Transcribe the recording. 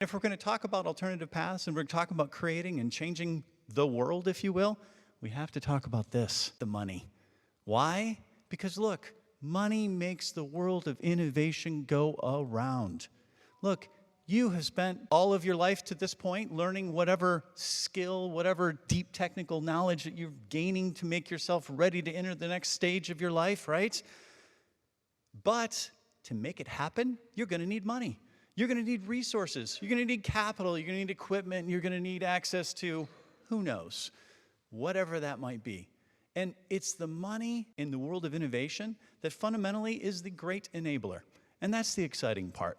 If we're going to talk about alternative paths and we're talking about creating and changing the world, if you will, we have to talk about this, the money. Why? Because look, money makes the world of innovation go around. Look, you have spent all of your life to this point learning whatever skill, whatever deep technical knowledge that you're gaining to make yourself ready to enter the next stage of your life, right? But to make it happen, you're going to need money. You're going to need resources. You're going to need capital. You're going to need equipment. You're going to need access to, who knows, whatever that might be. And it's the money in the world of innovation that fundamentally is the great enabler. And that's the exciting part.